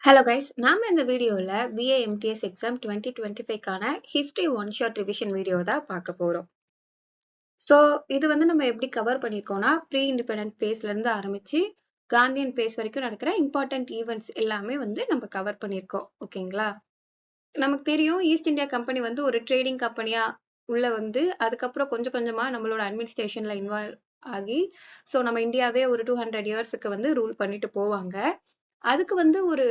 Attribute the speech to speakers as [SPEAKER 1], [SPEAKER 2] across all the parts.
[SPEAKER 1] Hello guys, நாம இந்த வீடியோல BA MTS எக்ஸாம் 2025க்கான history one shot revision video தான் பார்க்க போறோம். ஸோ இது வந்து நம்ம எப்படி கவர் பண்ணியிருக்கோம்னா, ப்ரீ இண்டிபெண்டன்ட் ஃபேஸ்ல இருந்து ஆரம்பிச்சு காந்தியன் ஃபேஸ் வரைக்கும் நடக்கிற இம்பார்ட்டன்ட் ஈவெண்ட்ஸ் எல்லாமே வந்து நம்ம கவர் பண்ணியிருக்கோம். ஓகேங்களா? நமக்கு தெரியும் ஈஸ்ட் இந்தியா கம்பெனி வந்து ஒரு ட்ரேடிங் கம்பெனியா உள்ள வந்து அதுக்கப்புறம் கொஞ்சம் கொஞ்சமா நம்மளோட அட்மினிஸ்ட்ரேஷன்ல இன்வால்வ் ஆகி ஸோ நம்ம இந்தியாவே ஒரு 200 இயர்ஸுக்கு வந்து ரூல் பண்ணிட்டு போவாங்க. அதுக்கு வந்து ஒரு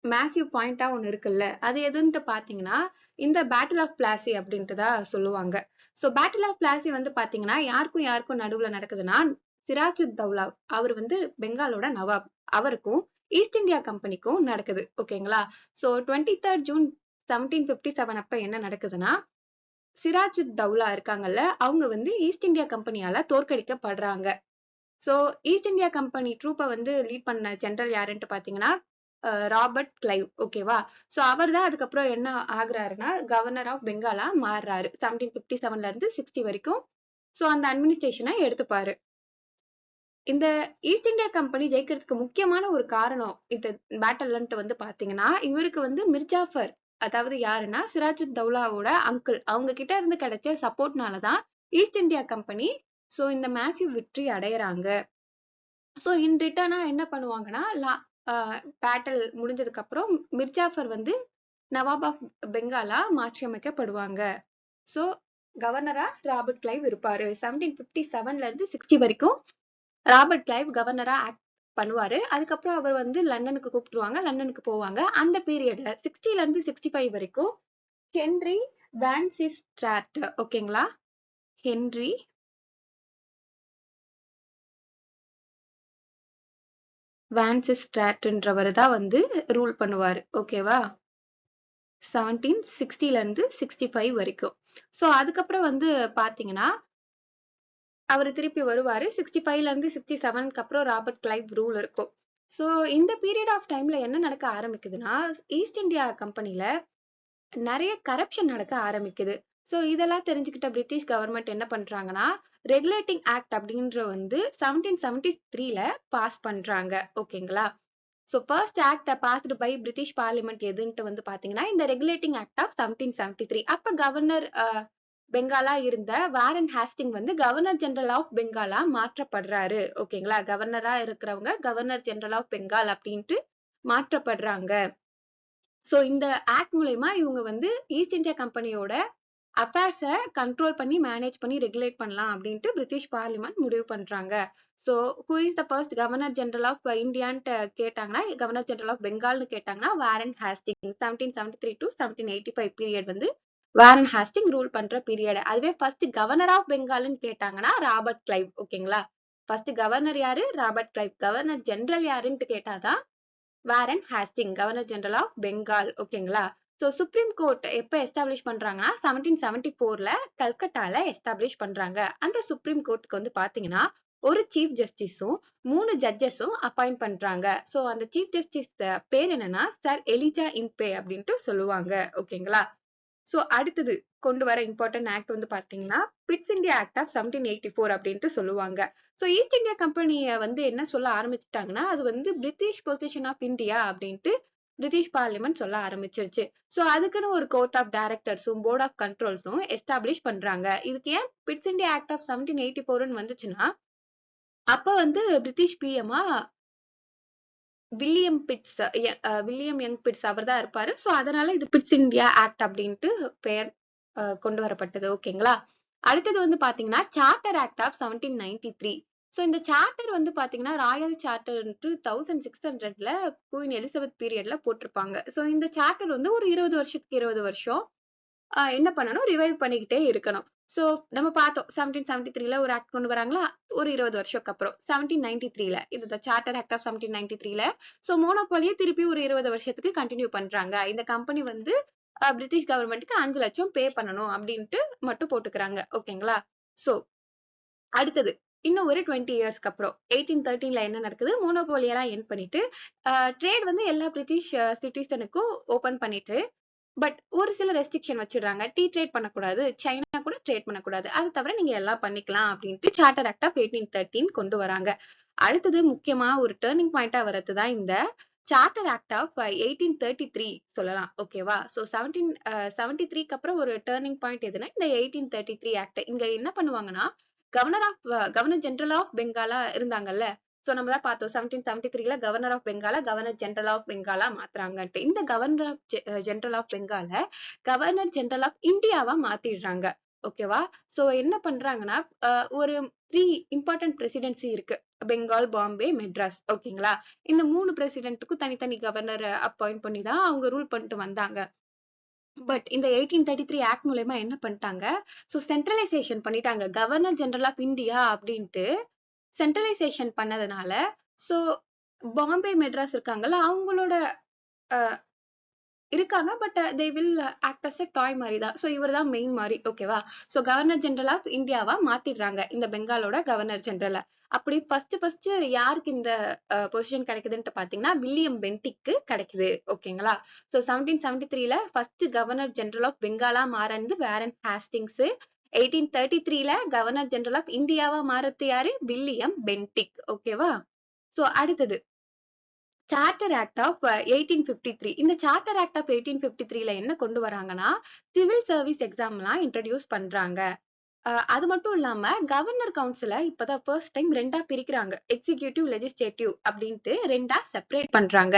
[SPEAKER 1] மேசிவ் பாயிண்டா ஒண்ணு இருக்குல்ல, அது எதுன்ட்டு பாத்தீங்கன்னா இந்த பேட்டில் ஆஃப் பிளாசி அப்படின்ட்டு தான் சொல்லுவாங்க. சோ பேட்டில் ஆஃப் பிளாசி வந்து பாத்தீங்கன்னா யாருக்கும் யாருக்கும் நடுவுல நடக்குதுன்னா, சிராஜுத் தௌலா அவர் வந்து பெங்காலோட நவாப், அவருக்கும் ஈஸ்ட் இந்தியா கம்பெனிக்கும் நடக்குது. ஓகேங்களா? சோ 23 ஜூன் 1757 அப்ப என்ன நடக்குதுன்னா, சிராஜுத் தௌலா இருக்காங்கல்ல, அவங்க வந்து ஈஸ்ட் இந்தியா கம்பெனியால தோற்கடிக்கப்படுறாங்க. சோ ஈஸ்ட் இந்தியா கம்பெனி ட்ரூப்பை வந்து லீட் பண்ண ஜெனரல் யாருன்ட்டு பாத்தீங்கன்னா ராபர்ட் கிளைவ். ஓகேவா? சோ அவர் தான் அதுக்கப்புறம் என்ன ஆகுறாருன்னா கவர்னர் ஆஃப் பெங்காலா மாறுறாரு 1757ல இருந்து 60 வரைக்கும். சோ அந்த அட்மினிஸ்ட்ரேஷனை எடுத்துப்பாரு. இந்த ஈஸ்ட் இந்தியா கம்பெனி ஜெயிக்கிறதுக்கு முக்கியமான ஒரு காரணம் இந்த பேட்டல்லன்ட்டு வந்து பாத்தீங்கன்னா, இவருக்கு வந்து மிர்ஜாஃபர், அதாவது யாருன்னா சிராஜுத் தௌலாவோட அங்கிள், அவங்க கிட்ட இருந்து கிடைச்ச சப்போர்ட்னாலதான் ஈஸ்ட் இந்தியா கம்பெனி சோ இந்த மேசிவ் விக்டரி அடையறாங்க. சோ இன் ரிட்டர்னா என்ன பண்ணுவாங்கன்னா, பேட்டில் முடிஞ்சதுக்கு அப்புறம் மிர்ஜாஃபர் வந்து நவாப் ஆஃப் பெங்காலா மாற்றி அமைக்கப்படுவாங்க. சோ கவர்னரா ராபர்ட் கிளைவ் இருப்பாரு. 1757ல இருந்து 60 வரைக்கும் ராபர்ட் கிளைவ் கவர்னரா ஆக்ட் பண்ணுவாரு. அதுக்கப்புறம் அவர் வந்து லண்டனுக்கு கூப்பிட்டுருவாங்க, லண்டனுக்கு போவாங்க. அந்த பீரியட்ல 60ல இருந்து 65 வரைக்கும் ஹென்றி வான்சிஸ்ட்ராட், ஓகேங்களா, ஹென்றி வான்சிஸ்ட்ராட்ன்றவர் தான் வந்து ரூல் பண்ணுவாரு. ஓகேவா? 1760ல இருந்து 65 வரைக்கும். சோ அதுக்கப்புறம் வந்து பாத்தீங்கன்னா அவரு திருப்பி வருவாரு. 65ல இருந்து 67க்கு அப்புறம் ராபர்ட் கிளைவ் ரூல் இருக்கும். சோ இந்த பீரியட் ஆஃப் டைம்ல என்ன நடக்க ஆரம்பிக்குதுன்னா, ஈஸ்ட் இந்தியா கம்பெனில நிறைய கரப்ஷன் நடக்க ஆரம்பிக்குது. சோ இதெல்லாம் தெரிஞ்சுக்கிட்ட பிரிட்டிஷ் கவர்மெண்ட் என்ன பண்றாங்கன்னா, ரெகுலேட்டிங் ஆக்ட் அப்படின்ற வந்து 1773ல பாஸ் பண்றாங்க. ஓகேங்களா? So first act passed by British parliament எதுன்ட்டு வந்து பாத்தீங்கன்னா இந்த ரெகுலேட்டிங் ஆக்ட் ஆஃப் 1773. அப்ப கவர்னர் பெங்காலா இருந்த வாரன் ஹாஸ்டிங் வந்து கவர்னர் ஜெனரல் ஆஃப் பெங்காலா மாற்றப்படுறாரு. ஓகேங்களா? கவர்னரா இருக்கிறவங்க கவர்னர் ஜெனரல் ஆஃப் பெங்கால் அப்படின்ட்டு மாற்றப்படுறாங்க. சோ இந்த ஆக்ட் மூலயமா இவங்க வந்து ஈஸ்ட் இந்தியா கம்பெனியோட அஃபேர்ஸ கண்ட்ரோல் பண்ணி மேனேஜ் பண்ணி ரெகுலேட் பண்ணலாம் அப்படின்ட்டு பிரிட்டிஷ் பார்லிமெண்ட் முடிவு பண்றாங்க. So who is the first governor general of இந்தியான்ட்டு கேட்டாங்கன்னா, கவர்னர் ஜெனரல் ஆஃப் பெங்கால்னு கேட்டாங்கன்னா வாரன் ஹாஸ்டிங். 1773 டு 1785 பீரியட் வந்து வாரன் ஹாஸ்டிங் ரூல் பண்ற பீரியட். அதுவே ஃபர்ஸ்ட் கவர்னர் ஆஃப் பெங்கால்னு கேட்டாங்கன்னா ராபர்ட் கிளைவ். ஓகேங்களா? ஃபர்ஸ்ட் கவர்னர் யாரு? Robert Clive. கவர்னர் ஜெனரல் யாருன்ட்டு கேட்டாதான் Warren Hasting, governor general of Bengal. ஓகேங்களா? சோ சுப்ரீம் கோர்ட் எப்ப எஸ்டாப்ளிஷ் பண்றாங்கன்னா 1774ல கல்கட்டால எஸ்டாப்ளிஷ் பண்றாங்க. அந்த சுப்ரீம் கோர்ட்டுக்கு வந்து பாத்தீங்கன்னா ஒரு சீஃப் ஜஸ்டிஸும் 3 ஜட்ஜஸும் அப்பாயிண்ட் பண்றாங்க. சோ அந்த சீஃப் ஜஸ்டிஸ் பேர் என்னன்னா சர் எலிஜா இம்பே அப்படின்ட்டு சொல்லுவாங்க. ஓகேங்களா? சோ அடுத்தது கொண்டு வர இம்பார்ட்டன்ட் ஆக்ட் வந்து பாத்தீங்கன்னா பிட்ஸ் இந்தியா ஆக்ட் ஆஃப் 1784 அப்படின்ட்டு சொல்லுவாங்க. சோ ஈஸ்ட் இந்தியா கம்பெனிய வந்து என்ன சொல்ல ஆரம்பிச்சுட்டாங்கன்னா, அது வந்து பிரிட்டிஷ் பொசிஷன் ஆஃப் இந்தியா அப்படின்ட்டு பிரிட்டிஷ் பார்லிமெண்ட் சொல்ல ஆரம்பிச்சிருச்சு. சோ அதுக்குன்னு ஒரு கோர்ட் ஆஃப் டைரக்டர்ஸும் போர்ட் ஆஃப் கண்ட்ரோல்ஸும் எஸ்டாப்ளிஷ் பண்றாங்க. இதுக்கு ஏன் பிட்ஸ் இந்தியா ஆக்ட் ஆஃப் 1784 வந்துச்சுன்னா, அப்ப வந்து பிரிட்டிஷ் பிஎம்ஆ William Pitts, William Young Pitts அவர் தான் இருப்பாரு. சோ அதனால இது பிட்ஸ் இந்தியா ஆக்ட் அப்படின்ட்டு பெயர் கொண்டு வரப்பட்டது. ஓகேங்களா? அடுத்தது வந்து பாத்தீங்கன்னா சார்ட்டர் ஆக்ட் ஆஃப் 1793. சோ இந்த சார்ட்டர் வந்து பாத்தீங்கன்னா ராயல் சார்ட்டர் 1600ல குயின் எலிசபெத் பீரியட்ல போட்டிருப்பாங்க. சோ இந்த சார்ட்டர் வந்து ஒரு 20 வருஷத்துக்கு 20 வருஷம் என்ன பண்ணணும், ரிவைவ் பண்ணிக்கிட்டே இருக்கணும். சோ நம்ம பார்த்தோம் 1773ல ஒரு ஆக்ட் கொண்டு வராங்களா, ஒரு 20 வருஷத்துக்கு அப்புறம் 1793ல இது சார்ட்டர் ஆக்ட் ஆஃப் 1793ல சோ மோனோபோலியை திருப்பி ஒரு 20 வருஷத்துக்கு கண்டினியூ பண்றாங்க. இந்த கம்பெனி வந்து பிரிட்டிஷ் கவர்மெண்ட்டுக்கு 5 லட்சம் பே பண்ணணும் அப்படின்ட்டு மட்டும் போட்டுக்கிறாங்க. ஓகேங்களா? சோ அடுத்தது இன்னும் ஒரு 20 இயர்ஸ்க்கு அப்புறம் 1813ல என்ன நடக்குது, மோனோபோலியெல்லாம் எண்ட் பண்ணிட்டு ட்ரேட் வந்து எல்லா பிரிட்டிஷ் சிட்டிசனுக்கும் ஓபன் பண்ணிட்டு, பட் ஒரு சில ரெஸ்ட்ரிக்ஷன் வச்சிடுறாங்க. டீ ட்ரேட் பண்ணக்கூடாது, சைனா கூட ட்ரேட் பண்ணக்கூடாது, அது தவிர நீங்க எல்லாம் பண்ணிக்கலாம் அப்படின்ட்டு சார்ட்டர் ஆக்ட் ஆஃப் 1813 கொண்டு வராங்க. அடுத்தது முக்கியமா ஒரு டேர்னிங் பாயிண்டா வரதுதான் இந்த சார்ட்டர் ஆக்ட் ஆஃப் 1833 சொல்லலாம். ஓகேவா? ஸோ 1773க்கு அப்புறம் ஒரு டர்னிங் பாயிண்ட் எதுனா இந்த 1833 ஆக்ட். இங்க என்ன பண்ணுவாங்கன்னா, கவர்னர் ஜெனரல் ஆஃப் பெங்காலா இருந்தாங்கல்ல. சோ நம்ம தான் பார்த்தோம் 1773ல கவர்னர் ஆஃப் பெங்கால கவர்னர் ஜெனரல் ஆஃப் பெங்காலா மாத்துறாங்கன்ட்டு. இந்த கவர்னர் ஆஃப் ஜெனரல் ஆஃப் பெங்கால கவர்னர் ஜெனரல் ஆஃப் இந்தியாவா மாத்திடுறாங்க. ஓகேவா? சோ என்ன பண்றாங்கன்னா, ஒரு 3 இம்பார்ட்டன்ட் பிரசிடென்சி இருக்கு. பெங்கால், பாம்பே, மெட்ராஸ். ஓகேங்களா? இந்த 3 பிரசிடென்ட்டுக்கும் தனித்தனி கவர்னர் அப்பாயிண்ட் பண்ணி தான் அவங்க ரூல் பண்ணிட்டு வந்தாங்க. பட் இந்த 1833 ஆக்ட் மூலமா என்ன பண்ணிட்டாங்க? சோ சென்ட்ரலைசேஷன் பண்ணிட்டாங்க. கவர்னர் ஜெனரல் ஆஃப் இந்தியா அப்படின்ட்டு சென்ட்ரலைசேஷன் பண்ணதுனால, சோ பாம்பே, மெட்ராஸ் இருக்காங்கல்ல, அவங்களோட இருக்காங்க. But they will act as a toy மாதிரி தான். ஸோ இவர் தான் மெயின் மாதிரி. ஓகேவா? ஸோ கவர்னர் ஜெனரல் ஆஃப் இந்தியாவா மாத்திடுறாங்க இந்த பெங்காலோட கவர்னர் ஜெனரலை. அப்படி ஃபர்ஸ்ட் யாருக்கு இந்த பொசிஷன் கிடைக்குதுன்னு பாத்தீங்கன்னா வில்லியம் பென்டிக்கு கிடைக்குது. ஓகேங்களா? ஸோ 1773ல ஃபர்ஸ்ட் கவர்னர் ஜெனரல் ஆஃப் பெங்காலா மாறினது வேரன் ஹேஸ்டிங்ஸ். 1833ல கவர்னர் ஜெனரல் ஆஃப் இந்தியாவா மாறது யாரு? William Bentinck. ஓகேவா? ஸோ அடுத்தது சார்ட்டர் ஆக்ட் ஆஃப் 1853. இந்த சார்ட்டர் ஆக்ட் ஆஃப் 1853ல என்ன கொண்டு வராங்கன்னா, சிவில் சர்வீஸ் எக்ஸாம்லாம் இன்ட்ரடியூஸ் பண்றாங்க. அது மட்டும் இல்லாம கவர்னர் கவுன்சில இப்பதான் ஃபர்ஸ்ட் டைம் 2ஆ பிரிக்கிறாங்க. எக்ஸிகியூட்டிவ், லெஜிஸ்லேட்டிவ் அப்படின்ட்டு 2ஆ செப்பரேட் பண்றாங்க.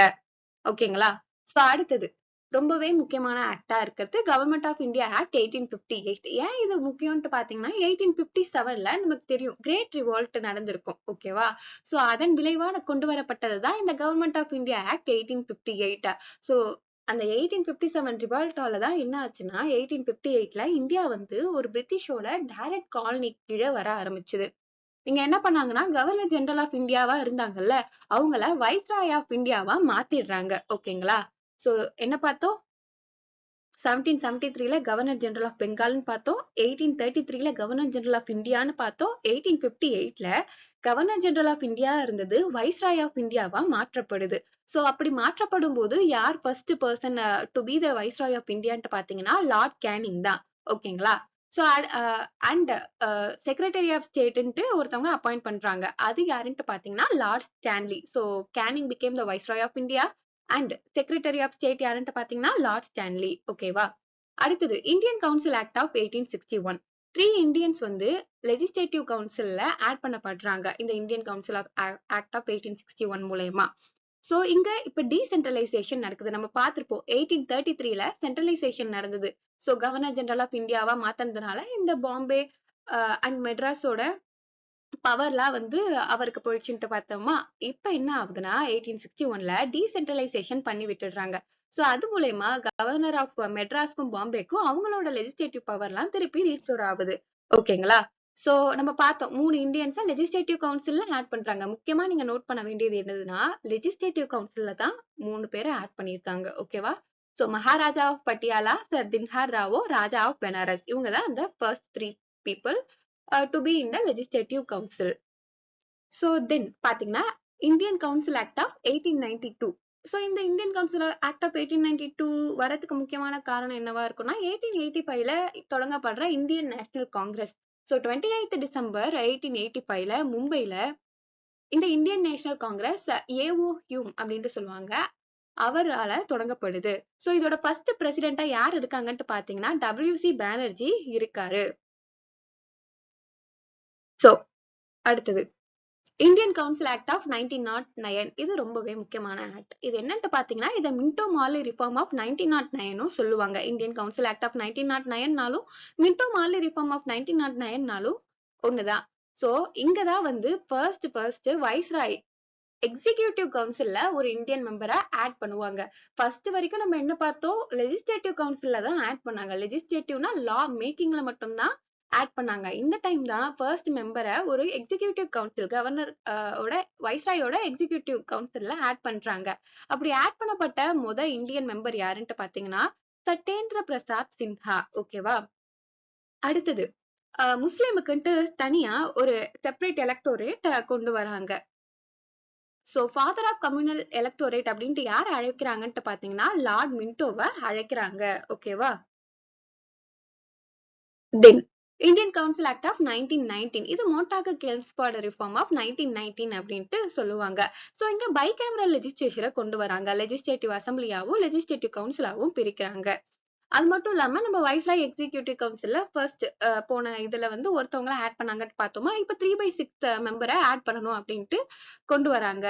[SPEAKER 1] ஓகேங்களா? சோ அடுத்தது ரொம்பவே முக்கியமான ஆக்டா இருக்கிறது கவர்மெண்ட் ஆஃப் இந்தியா ஆக்ட் 1858. ஏன் இது முக்கியம்னு பாத்தீங்கன்னா 1857ல நமக்கு தெரியும் கிரேட் ரிவால்ட் நடந்திருக்கும். ஓகேவா? சோ அதன் விளைவான கொண்டு வரப்பட்டதுதான் இந்த government of India act 1858. So அந்த 1857 ரிவால்ட்டால தான் என்ன ஆச்சுன்னா 1858ல இந்தியா வந்து ஒரு பிரிட்டிஷோட டைரக்ட் காலனி கீழே வர ஆரம்பிச்சது. இங்க என்ன பண்ணாங்கன்னா கவர்னர் ஜெனரல் ஆஃப் இந்தியாவா இருந்தாங்கல்ல, அவங்கள வைஸ்ராய் ஆஃப் இந்தியாவா மாத்திடுறாங்க. ஓகேங்களா? சோ என்ன பார்த்தோம்? 1773ல கவர்னர் ஜெனரல் ஆஃப் பெங்கால்னு பார்த்தோம். 1833ல கவர்னர் ஜெனரல் ஆஃப் இந்தியான்னு பார்த்தோம். 1858ல கவர்னர் ஜெனரல் ஆஃப் இந்தியா இருந்தது வைஸ்ராய் ஆஃப் இந்தியாவா மாற்றப்படுது. சோ அப்படி மாற்றப்படும் போது யார் first person to be the viceroy of இந்தியான்னு பாத்தீங்கன்னா லார்ட் கேனிங் தான். ஓகேங்களா? சோ அண்ட் செக்ரட்டரி ஆஃப் ஸ்டேட்ன்ட்டு ஒருத்தவங்க அப்பாயிண்ட் பண்றாங்க. அது யாருன்ட்டு பாத்தீங்கன்னா Lord Stanley. So Canning became the viceroy of India and secretary of state யாருன்ட்டு பாத்தீங்கன்னா லார்ட் ஸ்டான்லி. ஓகேவா? அடுத்தது Indian council act of 1861. 3 Indians வந்து லெஜிஸ்லேட்டிவ் கவுன்சில்ல ஆட் பண்ணப்படுறாங்க இந்த Indian council of act of 1861 மூலயமா. சோ இங்க இப்ப டீசென்ட்ரலைசேஷன் நடக்குது. நம்ம பார்த்திருப்போம் 1833ல சென்ட்ரலைசேஷன் நடந்தது. சோ கவர்னர் ஜெனரல் ஆஃப் இந்தியாவா மாத்தினதுனால இந்த பாம்பே அண்ட் மெட்ராஸோட பவர்லாம் வந்து அவருக்கு போயிடுச்சுன்ட்டு பார்த்தோமா. இப்ப என்ன ஆகுதுன்னா 1861ல டீசென்ட்ரலைசேஷன் பண்ணி விட்டுடுறாங்க. சோ அது மூலயமா கவர்னர் ஆஃப் மெட்ராஸ்க்கும் பாம்பேக்கும் அவங்களோட லெஜிஸ்லேட்டிவ் பவர்லாம் திருப்பி ரீஸ்டோர் ஆகுது. ஓகேங்களா? சோ நம்ம பார்த்தோம் 3 இந்தியன்ஸா லெஜிஸ்லேட்டிவ் கவுன்சில்ல ஆட் பண்றாங்க. முக்கியமா நீங்க நோட் பண்ண வேண்டியது என்னதுன்னா லெஜிஸ்லேட்டிவ் கவுன்சில்ல தான் 3 பேரை ஆட் பண்ணியிருக்காங்க. ஓகேவா? So Maharaja of Patiala, Sir Dinkar Rao, Raja of Benares இவங்க தான் அந்த first 3 people to be in the legislative council. So then பாத்தீங்கன்னா Indian council act of 1892. So இந்த இந்தியன் கவுன்சில் ஆக்ட் ஆஃப் 1892 வரதுக்கு முக்கியமான காரணம் என்னவா இருக்கும்னா 1885ல தொடங்கப்படுற Indian National Congress. So 28th December 1885ல மும்பைல இந்த Indian National Congress A O Hume அப்படின்ட்டு சொல்லுவாங்க. அவரால தொடங்கப்படுது. சோ இதோட ஃபர்ஸ்ட் பிரசிடென்டா யார் இருக்காங்கன்னு பாத்தீங்கன்னா WC பானர்ஜி இருக்காரு. சோ அடுத்தது இந்தியன் கவுன்சில் ஆக்ட் ஆஃப் 1909. இது ரொம்பவே முக்கியமான ஆக்ட். இது என்னன்னு பாத்தீங்கன்னா இதை மின்டோ மார்லி ரிஃபார்ம் ஆஃப் 1909 சொல்லுவாங்க. இந்தியன் கவுன்சில் ஆக்ட் ஆஃப் 1909நாலும் மின்டோ மார்லி ரிஃபார்ம் ஆஃப் 1909நாலும் ஒண்ணுதான். சோ இங்கதான் வந்து ஃபர்ஸ்ட் வைஸ்ராய் எக்ஸிகியூட்டிவ் கவுன்சில்ல ஒரு இந்தியன் மெம்பரை ஆட் பண்ணுவாங்க. ஃபர்ஸ்ட் வரைக்கும் நம்ம என்ன பார்த்தோம்? லெஜிஸ்லேட்டிவ் கவுன்சில்ல தான் ஆட் பண்ணாங்க. லெஜிஸ்லேட்டிவ்னா லா மேக்கிங்ல மட்டும்தான் ஆட் பண்ணாங்க. இந்த டைம் தான் ஃபர்ஸ்ட் மெம்பரை ஒரு எக்ஸிகியூட்டிவ் கவுன்சில் கவர்னர் ஓட வைஸ்ராயோட எக்ஸிகியூட்டிவ் கவுன்சில்ல ஆட் பண்றாங்க. அப்படி ஆட் பண்ணப்பட்ட இந்தியன் மெம்பர் யாருன்ட்டு பாத்தீங்கன்னா சட்டேந்திர பிரசாத் சின்ஹா. ஓகேவா? அடுத்தது முஸ்லிமுக்குன்ட்டு தனியா ஒரு செப்பரேட் எலக்டோரேட் கொண்டு வராங்க. So father of communal electorate அப்படின்ட்டு யார் அழைக்கிறாங்கன்ட்டு பாத்தீங்கன்னா லார்ட் மின்டோவை அழைக்கிறாங்க. ஓகேவா? Then Indian council act of 1919. இது மோட்டார் கெல்ம்ஸ்பாட் ரிஃபார்ம் ஆஃப் 1919 அப்படின்ட்டு சொல்லுவாங்க. சோ இங்க பைகேமரல் லெஜிஸ்லேச்சரை கொண்டு வராங்க. லெஜிஸ்லேட்டிவ் அசம்பிளியாவும் லெஜிஸ்லேட்டிவ் கவுன்சிலாவும் பிரிக்கிறாங்க. அது மட்டும் இல்லாம நம்ம வைஸ்ராய் எக்ஸிகியூட்டிவ் கவுன்சில்ல ஃபர்ஸ்ட் போன இதுல வந்து ஒருத்தவங்கள ஆட் பண்ணாங்கன்னு பார்த்தோமா, இப்ப 3/6 மெம்பரை ஆட் பண்ணணும் அப்படின்ட்டு கொண்டு வராங்க.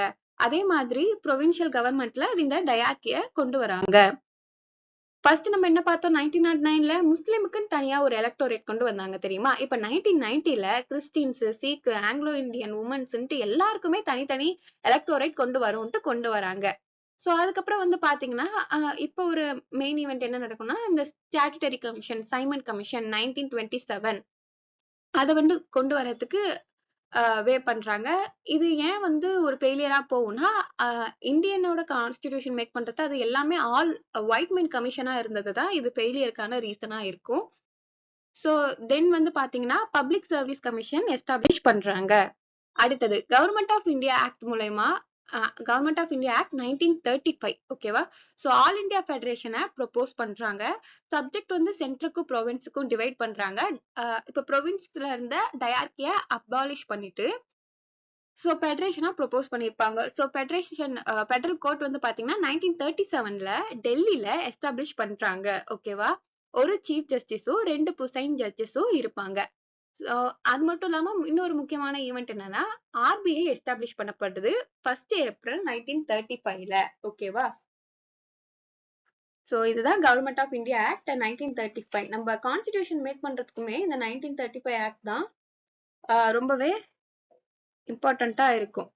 [SPEAKER 1] அதே மாதிரி ப்ரொவின்சியல் கவர்மெண்ட்ல இந்த டயார்கிய கொண்டு வராங்க. ஃபர்ஸ்ட் நம்ம என்ன பார்த்தோம், 1909ல முஸ்லிமுக்குன்னு தனியா ஒரு எலக்டோரேட் கொண்டு வந்தாங்க தெரியுமா? இப்ப 1990ல கிறிஸ்டின்ஸ், சீக், ஆங்கிலோ இந்தியன் உமன்ஸ்ன்ட்டு எல்லாருக்குமே தனித்தனி எலக்டோரேட் கொண்டு வராங்க. சோ அதுக்கப்புறம் வந்து பாத்தீங்கன்னா இப்ப ஒரு மெயின் ஈவெண்ட் என்ன நடக்கும்னா, இந்த ஸ்டாட்யூட்டரி கமிஷன், சைமன் கமிஷன் 1927 அதை வந்து கொண்டு வர்றதுக்கு வே பண்றாங்க. இது ஏன் வந்து ஒரு ஃபெயிலியரா போகும்னா, இந்தியனோட கான்ஸ்டிடியூஷன் மேக் பண்றது அது எல்லாமே ஆல் ஒயிட் மென் கமிஷனா இருந்ததுதான் இது ஃபெயிலியருக்கான ரீசனா இருக்கும். சோ தென் வந்து பாத்தீங்கன்னா பப்ளிக் சர்வீஸ் கமிஷன் எஸ்டாப்ளிஷ் பண்றாங்க. அடுத்தது கவர்மெண்ட் ஆஃப் இந்தியா ஆக்ட் மூலமா கவர்மெண்ட் ஆஃப் இந்தியா ஆக்ட் 1935 ஓகேவா. சோ ஆல் இந்தியா ஃபெடரேஷனை ப்ரொபோஸ் பண்றாங்க. சப்ஜெக்ட் வந்து சென்ட்ருக்கும் ப்ரொவின்ஸுக்கும் டிவைட் பண்றாங்க. இப்ப ப்ரொவின்ஸ்ல இருந்த டயார்கிய அபாலிஷ் பண்ணிட்டு சோ ஃபெடரேஷனா ப்ரொபோஸ் பண்ணிருப்பாங்க. சோ ஃபெடரல் கோர்ட் வந்து பாத்தீங்கன்னா 1937ல டெல்லியில எஸ்டாப்ளிஷ் பண்றாங்க. ஓகேவா. ஒரு சீஃப் ஜஸ்டிஸும் 2 புசைன் ஜட்ஜஸும் இருப்பாங்க. அது மட்டும் இல்லாம இன்னொரு முக்கியமான ஈவெண்ட் என்னன்னா, ஆர்பிஐ எஸ்டாப்ளிஷ் பண்ணப்படுது 1 ஏப்ரல் 1935ல. ஓகேவா. சோ இதுதான் கவர்மெண்ட் ஆஃப் இந்தியா ஆக்ட் 1935. நம்ம கான்ஸ்டிடியூஷன் மேக் பண்றதுக்குமே இந்த 1935 ஆக்ட் தான் ரொம்பவே இம்பார்ட்டண்டா இருக்கும்.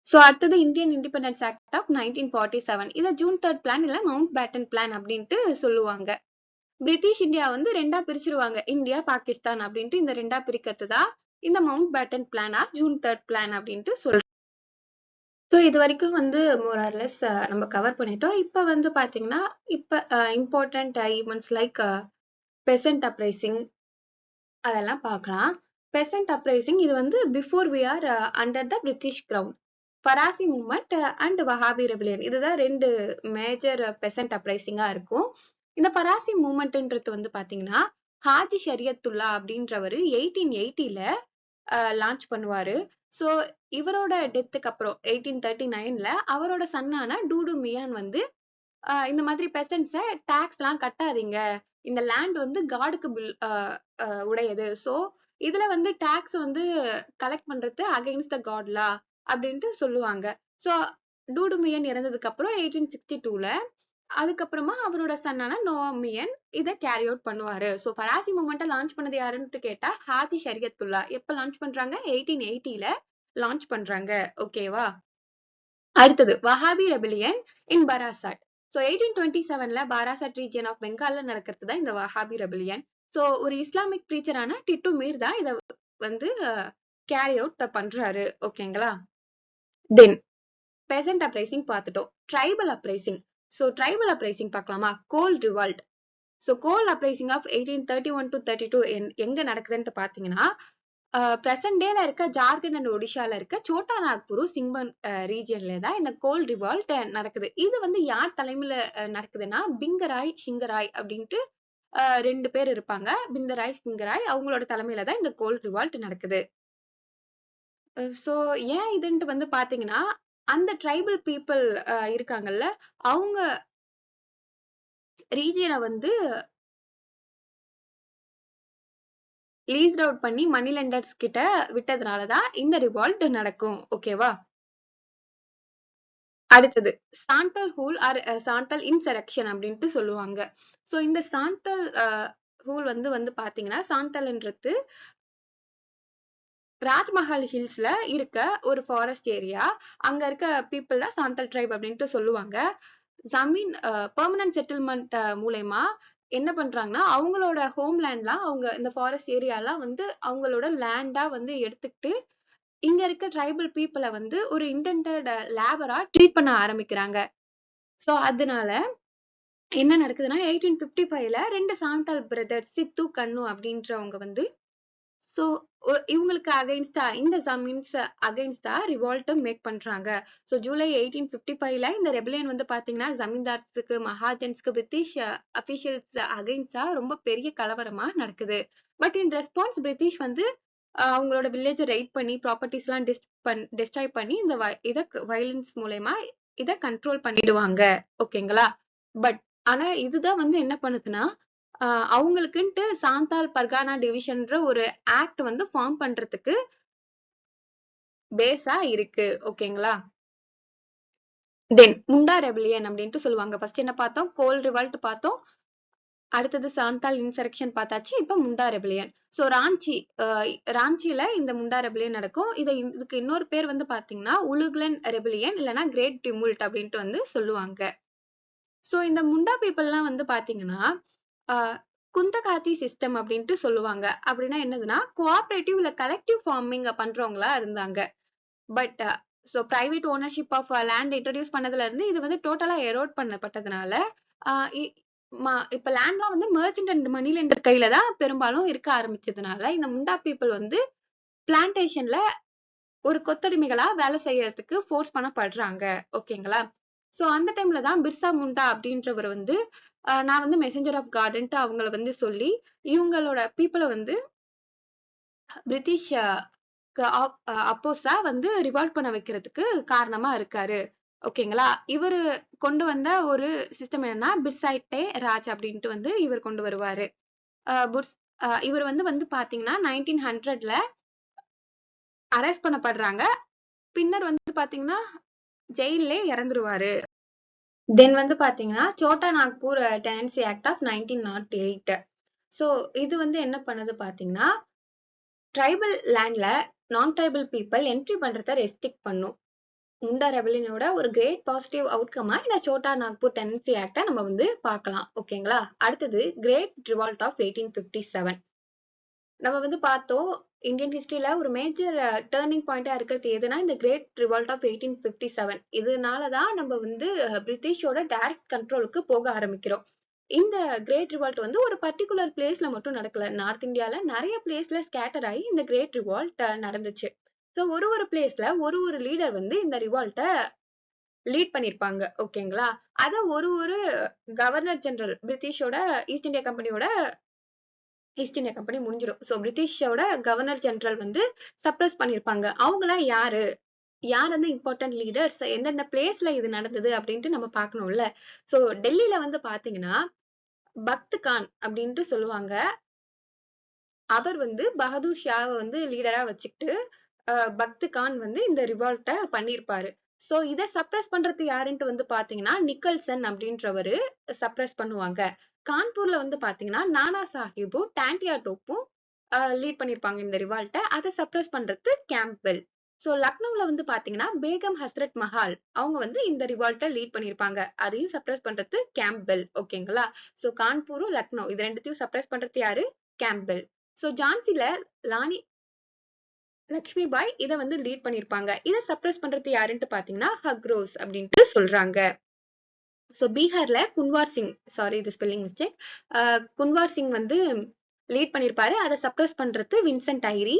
[SPEAKER 1] சோ அடுத்தது இந்தியன் இண்டிபெண்டன்ஸ் ஆக்ட் ஆஃப் 1947. இத ஜூன் 3 பிளான் இல்ல மவுண்ட் பேட்டன் பிளான் அப்படின்ட்டு சொல்லுவாங்க. பிரிட்டிஷ் இந்தியா வந்து 2ஆ பிரிச்சிருவாங்க. இந்தியா, பாகிஸ்தான் அப்படின்ட்டு இந்த 2ஆ பிரிக்கிறது தான் இந்த Mountbatten plan or June 3 plan அப்படின்ட்டு சொல்றோம். சோ இது வரைக்கும் வந்து மோர் ஆர் லெஸ் நம்ம கவர் பண்ணிட்டோம். இப்ப வந்து பாத்தீங்கன்னா இப்ப important events like peasant uprising அதெல்லாம் பார்க்கலாம். பெசன்ட் அப்ரைசிங் இது வந்து before we are under the British crown. Faraizi movement and Wahabi rebellion இதுதான் 2 மேஜர் பெசன்ட் அப்ரைசிங்கா இருக்கும். இந்த பராசி மூவ்மெண்ட்ன்றது வந்து பாத்தீங்கன்னா ஹாஜி ஷரியத்துல்லா அப்படின்றவரு 1880ல லான்ச் பண்ணுவாரு. சோ இவரோட டெத்துக்கு அப்புறம் 1839ல அவரோட சன்னான டூடு மியான் வந்து இந்த மாதிரி பெசன்ட்ஸ டாக்ஸ் எல்லாம் கட்டாதீங்க, இந்த லேண்ட் வந்து காடுக்கு உடையது. சோ இதுல வந்து டாக்ஸ் வந்து கலெக்ட் பண்றது அகைன்ஸ்ட் த காட்லா அப்படின்ட்டு சொல்லுவாங்க. சோ டூடுமியன் இறந்ததுக்கு அப்புறம் 1862ல அதுக்கப்புறமா அவரோட சன்னான நோமியன் இதை கேரி அவுட் பண்ணுவாரு. சோ பராசி மூவ்மெண்ட்டை லான்ச் பண்ணது யாருன்னு கேட்டா ஹாஜி ஷரியத்துல்லா. எப்ப லான்ச் பண்றாங்க? 1880ல லான்ச் பண்றாங்க. ஓகேவா. அடுத்தது Wahabi rebellion in Barasat. So 1827ல பாராசாட் ரீஜியன் ஆஃப் பெங்கால்ல நடக்கிறது தான் இந்த வஹாபி ரெபிலியன். சோ ஒரு இஸ்லாமிக் பிரீச்சரான டிட்டு மீர் தான் இத வந்து கேரி அவுட் பண்றாரு. ஓகேங்களா. தென் பெசன்ட் அப்ரைசிங் பார்த்துட்டோம். Tribal uprising. So tribal uprising பார்க்கலாமா? Kol revolt. So Kol uprising of 1831 to 32 எங்க நடக்குதுன்னு பாத்தீங்கன்னா பிரசன்ட் டேல இருக்க ஜார்க்கண்ட் அண்ட் ஒடிஷால இருக்க சோட்டா நாக்பூர் சிங்பன் ரீஜியன்ல தான் இந்த கோல் ரிவால்ட் நடக்குது. இது வந்து யார் தலைமையில நடக்குதுன்னா பிங்கராய் சிங்கராய் அப்படின்ட்டு 2 பேர் இருப்பாங்க. பிந்தராய் சிங்கராய் அவங்களோட தலைமையில தான் இந்த கோல் ரிவால்ட் நடக்குது. சோ ஏன் இதுன்ட்டு வந்து பாத்தீங்கன்னா அந்த ட்ரைபல் பீப்புள் இருக்காங்கல்ல, அவங்க ரீஜியனை வந்து லீஸ்ட் அவுட் பண்ணி மணி லெண்டர்ஸ் கிட்ட விட்டதுனாலதான் இந்த ரிவால்ட் நடக்கும். ஓகேவா. அடுத்தது sandal Hul R sandal insurrection அப்படின்ட்டு சொல்லுவாங்க. சோ இந்த சாண்டல் ஹூல் வந்து பாத்தீங்கன்னா சாண்டல்ன்றது ராஜ்மஹால் ஹில்ஸ்ல இருக்க ஒரு ஃபாரஸ்ட் ஏரியா. அங்க இருக்க பீப்புள் தான் சாந்தல் ட்ரைப் அப்படின்ட்டு சொல்லுவாங்க. ஜமீன் பெர்மனன்ட் செட்டில்மெண்ட் மூலயமா என்ன பண்றாங்கன்னா அவங்களோட ஹோம்லேண்ட்லாம் அவங்க இந்த ஃபாரஸ்ட் ஏரியாலாம் வந்து அவங்களோட லேண்டா வந்து எடுத்துக்கிட்டு இங்க இருக்க ட்ரைபல் பீப்புளை வந்து ஒரு இன்டெண்டட் லேபரா ட்ரீட் பண்ண ஆரம்பிக்கிறாங்க. சோ அதனால என்ன நடக்குதுன்னா 1855ல 2 சாந்தல் பிரதர்ஸ் சித்து கண்ணு அப்படின்றவங்க வந்து சோ இவங்களுக்கு அகைன்ஸ்டா இந்த ஜமீன்ஸ் அகைன்ஸ்டா ரிவால்ட் மேக் பண்றாங்க. சோ ஜூலை 1855ல இந்த ரெபலியன் வந்து பாத்தீங்கன்னா ஜமீன்தார்ஸுக்கு மகாஜன்ஸ்க்கு பிரிட்டிஷ் அபிஷியல்ஸ் அகைன்ஸ்டா ரொம்ப பெரிய கலவரமா நடக்குது. பட் இன் ரெஸ்பான்ஸ் பிரிட்டிஷ் வந்து அவங்களோட வில்லேஜ் ரைட் பண்ணி ப்ராப்பர்ட்டிஸ் எல்லாம் டிஸ்ட்ராய் பண்ணி இந்த இத வயலன்ஸ் மூலயமா இத கண்ட்ரோல் பண்ணிடுவாங்க. ஓகேங்களா? பட் ஆனா இதுதான் வந்து என்ன பண்ணுதுன்னா அவங்களுக்குன்ட்டு சாந்தால் பர்கானா டிவிஷன்ற ஒரு ஆக்ட் வந்து ஃபார்ம் பண்றதுக்கு பேஸா இருக்கு. ஓகேங்களா? தென் முண்டா ரெபலியன் அப்படின்ட்டு சொல்லுவாங்க. ஃபர்ஸ்ட் என்ன பார்த்தோம்? கோல் ரிவால்ட் பார்த்தோம். அடுத்தது சாந்தால் இன்சரக்ஷன் பார்த்தாச்சு. இப்ப முண்டா ரெபலியன். சோ ராஞ்சில இந்த முண்டா ரெபலியன் நடக்கும். இதுக்கு இன்னொரு பேர் வந்து பாத்தீங்கன்னா உலுக்லன் ரெபலியன் இல்லைன்னா கிரேட் டிமுல்ட் அப்படின்ட்டு வந்து சொல்லுவாங்க. சோ இந்த முண்டா பீப்புள் எல்லாம் வந்து பாத்தீங்கன்னா குந்தகாத்தி சிஸ்டம் அப்படின்ட்டு சொல்லுவாங்க. அப்படின்னா என்னதுன்னா கோஆபரேட்டிவ் இல்ல கலெக்டிவ் ஃபார்மிங் பண்றவங்களா இருந்தாங்க. But so private ownership of land introduce பண்ணதுல இருந்து இது வந்து டோட்டலா எரோட் பண்ணப்பட்டதுனால இப்ப லேண்ட்லாம் வந்து மர்ச்சன்ட் அண்ட் மணி லெண்டர் கையில தான் பெரும்பாலும் இருக்க ஆரம்பிச்சதுனால இந்த முண்டா பீப்புள் வந்து பிளான்டேஷன்ல ஒரு கொத்தடிமைகளா வேலை செய்யறதுக்கு ஃபோர்ஸ் பண்ணப்படுறாங்க. ஓகேங்களா? சோ அந்த டைம்ல தான் பிர்சா முண்டா அப்படின்றவர் வந்து நான் வந்து மெசஞ்சர் ஆஃப் கார்டன்ட்டு அவங்கள வந்து சொல்லி இவங்களோட பீப்புளை வந்து பிரிட்டிஷ் அப்போஸா வந்து ரிவால்ட் பண்ண வைக்கிறதுக்கு காரணமா இருக்காரு. ஓகேங்களா? இவரு கொண்டு வந்த ஒரு சிஸ்டம் என்னன்னா பிர்சைட்டே ராஜ் அப்படின்ட்டு வந்து இவர் கொண்டு வருவாரு. இவர் வந்து பாத்தீங்கன்னா 1900ல அரெஸ்ட் பண்ணப்படுறாங்க. பின்னர் வந்து பாத்தீங்கன்னா ஜெயிலே இறந்துருவாரு. தென் வந்து பாத்தீங்கன்னா Chota Nagpur tenancy act of 1908. So இது வந்து என்ன பண்ணுது பாத்தீங்கன்னா ட்ரைபல் லேண்ட்ல நான் ட்ரைபல் பீப்புள் என்ட்ரி பண்றத ரெஸ்ட்ரிக்ட் பண்ணும். முண்டா ரெபலியனோட ஒரு கிரேட் பாசிட்டிவ் அவுட்கமா இந்த சோட்டா நாக்பூர் டெனன்சி ஆக்டை நம்ம வந்து பார்க்கலாம். ஓகேங்களா? அடுத்தது கிரேட் ரிவால்ட் ஆஃப் 1857. நம்ம வந்து பார்த்தோம் இந்தியன் ஹிஸ்டரியில ஒரு மேஜர் டேர்னிங் பாயிண்டா இருக்கிறது எதுனா இந்த கிரேட் ரிவால்ட் ஆஃப் 1857. இதனாலதான் நம்ம வந்து பிரிட்டிஷோட டைரக்ட் கண்ட்ரோலுக்கு போக ஆரம்பிக்கிறோம். இந்த கிரேட் ரிவால்ட் வந்து ஒரு பர்டிகுலர் பிளேஸ்ல மட்டும் நடக்கல. நார்த் இந்தியால நிறைய பிளேஸ்ல ஸ்கேட்டர் ஆகி இந்த கிரேட் ரிவால்ட் நடந்துச்சு. ஸோ ஒரு பிளேஸ்ல ஒரு லீடர் வந்து இந்த ரிவால்ட்டை லீட் பண்ணிருப்பாங்க. ஓகேங்களா? அத ஒரு கவர்னர் ஜெனரல் பிரிட்டிஷோட ஈஸ்ட் இந்தியா கம்பெனி முடிஞ்சிடும். சோ பிரிட்டிஷோட கவர்னர் ஜெனரல் வந்து சப்ரஸ் பண்ணிருப்பாங்க. அவங்களாம் யாரு வந்து இம்பார்ட்டன்ட் லீடர்ஸ், எந்தெந்த பிளேஸ்ல இது நடந்தது அப்படின்ட்டு நம்ம பார்க்கணும்ல. சோ டெல்லியில வந்து பாத்தீங்கன்னா பக்த் கான் அப்படின்ட்டு சொல்லுவாங்க. அவர் வந்து பகதூர் ஷாவை வந்து லீடரா வச்சுக்கிட்டு பக்த் கான் வந்து இந்த ரிவால்ட்ட பண்ணிருப்பாரு. சோ இத சப்ரஸ் பண்றது யாருன்ட்டு வந்து பாத்தீங்கன்னா நிக்கல்சன் அப்படின்றவரு சப்ரஸ் பண்ணுவாங்க. கான்பூர்ல வந்து பாத்தீங்கன்னா நானா சாஹிப்பும் டாண்டியா டோப்பும் லீட் பண்ணிருப்பாங்க இந்த ரிவால்ட்ட. அதை சப்ரஸ் பண்றது கேம்ப்பெல். சோ லக்னோல வந்து பாத்தீங்கன்னா பேகம் ஹஸ்ரத் மஹால் அவங்க வந்து இந்த ரிவால்ட்ட லீட் பண்ணிருப்பாங்க. அதையும் சப்ரஸ் பண்றது கேம்ப்பெல். ஓகேங்களா? சோ கான்பூரும் லக்னோ இது ரெண்டுத்தையும் சப்ரஸ் பண்றது யாரு? கேம்ப்பெல். சோ ஜான்சில லானி லக்ஷ்மி பாய் இத வந்து லீட் பண்ணிருப்பாங்க. இத சப்ரஸ் பண்றது யாருன்ட்டு பாத்தீங்கன்னா ஹக்ரோஸ் அப்படின்ட்டு சொல்றாங்க. சோ பீகார்ல குன்வார் சிங், சாரி இது ஸ்பெல்லிங் மிஸ்டேக், குன்வார் சிங் வந்து லீட் பண்ணிருப்பாரு. அதை சப்ரஸ் பண்றது வின்சென்ட் ஐரி.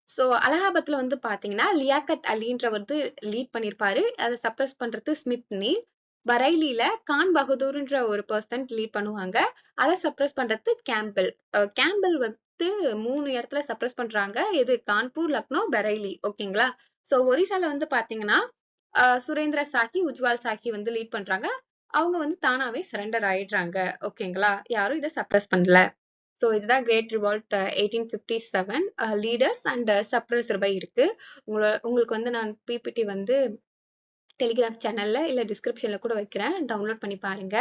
[SPEAKER 1] சோ அலகாபாத்ல வந்து பாத்தீங்கன்னா லியாக்கட் அலின்ற வந்து லீட் பண்ணிருப்பாரு. அதை சப்ரஸ் பண்றது ஸ்மித் நீல். பரைலில கான் பகதூர்ன்ற ஒரு பர்சன் லீட் பண்ணுவாங்க. அதை சப்ரஸ் பண்றது கேம்பெல். கேம்பெல் வந்து 3 இடத்துல சப்ரஸ் பண்றாங்க. எது? கான்பூர், லக்னோ, பரைலி. ஓகேங்களா? சோ ஒரிசால வந்து பாத்தீங்கன்னா சுரேந்திர சாக்கி, உஜ்வால் சாக்கி வந்து லீட் பண்றாங்க. அவங்க வந்து தானாவே சரண்டர் ஆயிடுறாங்க. ஓகேங்களா? யாரும் இதை சப்ரஸ் பண்ணல. சோ இதுதான் great revolt 1857 leaders and suppressor by இருக்கு. உங்களுக்கு வந்து நான் பிபிடி வந்து டெலிகிராம் சேனல்ல இல்ல டிஸ்கிரிப்ஷன்ல கூட வைக்கிறேன், டவுன்லோட் பண்ணி பாருங்க.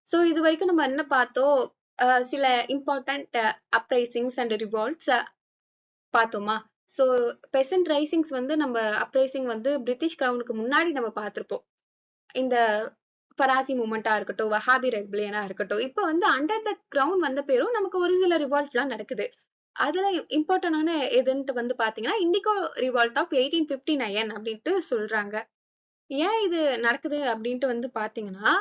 [SPEAKER 1] சோ இது வரைக்கும் நம்ம என்ன பார்த்தோம்? சில இம்பார்ட்டன்ட் அப்ரைசிங்ஸ் அண்ட் ரிவால்ட்ஸ் பார்த்தோமா? சோ பெசன்ட் ரைசிங்ஸ் வந்து நம்ம அப்ரைசிங் வந்து பிரிட்டிஷ் கிரவுனுக்கு முன்னாடி நம்ம பார்த்திருப்போம். இந்த ஃபராசி மூமெண்டா இருக்கட்டும், வஹாபி ரெபலியனா இருக்கட்டும். இப்ப வந்து அண்டர் த கிரவுன் வந்த பேரும் நமக்கு ஒரு சில ரிவால்ட் எல்லாம் நடக்குது. அதுல இம்பார்ட்டன்டான எதுன்ட்டு வந்து பாத்தீங்கன்னா இண்டிகோ ரிவால்ட் ஆஃப் 1859 அப்படின்ட்டு சொல்றாங்க. ஏன் இது நடக்குது அப்படின்ட்டு வந்து பாத்தீங்கன்னா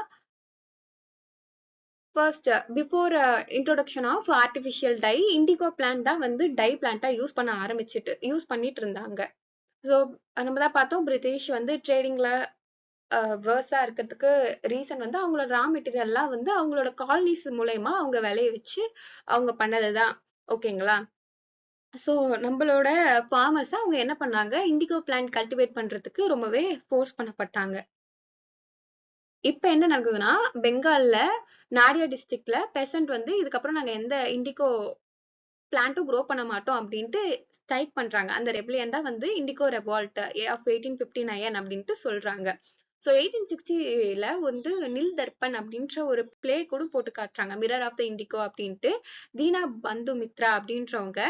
[SPEAKER 1] first before introduction of artificial dye, indigo plant தான் வந்து டை பிளான்ட்டா யூஸ் பண்ணிட்டு இருந்தாங்க. ஸோ நம்ம தான் பார்த்தோம், பிரிட்டிஷ் வந்து ட்ரேடிங்ல வேர்ஸா இருக்கிறதுக்கு ரீசன் வந்து அவங்களோட ரா மெட்டீரியல்லாம் வந்து அவங்களோட காலனிஸ் மூலயமா அவங்க விளைய வச்சு அவங்க பண்ணதுதான். ஓகேங்களா? சோ நம்மளோட ஃபார்மர்ஸ் அவங்க என்ன பண்ணாங்க, இண்டிகோ பிளான்ட் கல்டிவேட் பண்றதுக்கு ரொம்பவே ஃபோர்ஸ் பண்ணப்பட்டாங்க. இப்ப என்ன நடக்குதுன்னா, பெங்கால்ல நாடியா டிஸ்ட்ரிக்ட்ல பெசன்ட் வந்து இதுக்கப்புறம் நாங்க எந்த இண்டிகோ பிளான்ட்டும் க்ரோ பண்ண மாட்டோம் அப்படின்ட்டு ஸ்ட்ரைக் பண்றாங்க. அந்த ரெபிலியன் தான் வந்து இண்டிகோ ரெவால்ட் ஆஃப் 1859 அப்படின்ட்டு சொல்றாங்க. ஸோ 1860ல வந்து நில் தர்பன் அப்படின்ற ஒரு பிளே கூட போட்டு காட்டுறாங்க, மிரர் ஆஃப் த இண்டிகோ அப்படின்ட்டு. தீனா பந்து மித்ரா அப்படின்றவங்க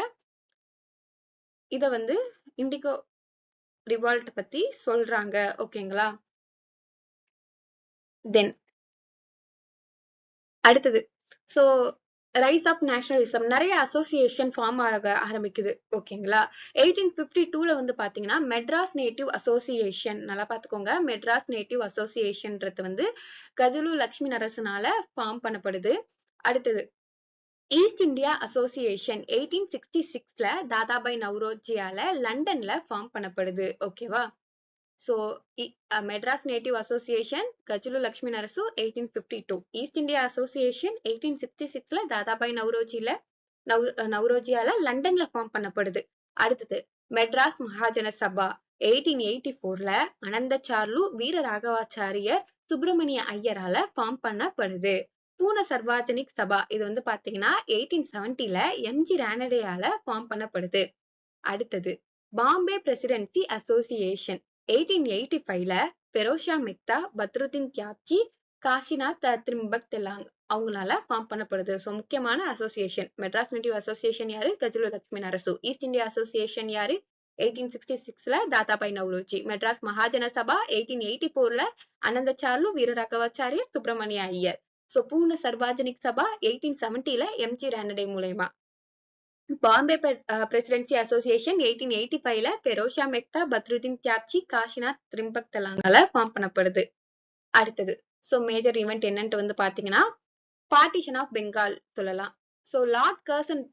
[SPEAKER 1] இத வந்து இண்டிகோ ரிவால்ட் பத்தி சொல்றாங்க. ஓகேங்களா? தென் அடுத்தது, சோ ரைஸ் ஆஃப் நேஷனலிசம், நிறைய அசோசியேஷன் ஃபார்ம் ஆக ஆரம்பிக்குது. ஓகேங்களா? 1852ல வந்து பாத்தீங்கன்னா மெட்ராஸ் நேட்டிவ் அசோசியேஷன், நல்லா பாத்துக்கோங்க, மெட்ராஸ் நேட்டிவ் அசோசியேஷன்ன்றது வந்து கஜலு லட்சுமி நரசனால ஃபார்ம் பண்ணப்படுது. அடுத்தது ஈஸ்ட் இந்தியா அசோசியேஷன் 1866ல தாதாபாய் நவ்ரோஜியால லண்டன்ல ஃபார்ம் பண்ணப்படுது. ஓகேவா? So, Madras Native Association, Kajulu Lakshmi Narasu, 1852. East India Association, 1866ல Dadabhai நவ்ரோஜியால லண்டன்ல ஃபார்ம் பண்ணப்படுது. அடுத்தது மெட்ராஸ் மகாஜன சபா 1884ல அனந்தச்சார்லு வீர ராகவாச்சாரியர் சுப்பிரமணிய ஐயரால ஃபார்ம் பண்ணப்படுது. பூன சர்வாஜனிக் சபா இது வந்து பாத்தீங்கன்னா 1870ல எம்ஜி ரானடேயால ஃபார்ம் பண்ணப்படுது. அடுத்தது பாம்பே பிரசிடென்சி அசோசியேஷன் 1885ல பெரோஷா மெக்தா, பத்ருதீன் தியாப்ஜி, காசிநாத் திரிம்பக் தெலாங் அவங்களால ஃபார்ம் பண்ணப்படுது. ஸோ முக்கியமான அசோசியேஷன். மெட்ராஸ் நேட்டிவ் அசோசியேஷன் யாரு? Gajulu Lakshmi Narasu. East India association யாரு? 1866ல தாதாபாய் நவ்ரோஜி. மெட்ராஸ் மகாஜன சபா 1884ல அனந்தச்சார்லு வீரராகவாச்சாரியர் சுப்பிரமணிய ஐயர். ஸோ பூர்ண சர்வாஜனிக் சபா 1870ல எம்ஜி ரானடே மூலயமா. பாம்பே பிரசிடென்சி அசோசியேஷன் 1885ல பெரோஷா மெக்தா, பத்ருதீன் தியாப்ஜி, காசிநாத் திரிம்பக் தெலாங்கால ஃபார்ம் பண்ணப்படுது. அடுத்தது சோ மேஜர் ஈவெண்ட் என்னன்ட்டு வந்து பாத்தீங்கன்னா பார்ட்டிஷன் ஆஃப் பெங்கால் சொல்லலாம். சோ லார்ட் கர்சன்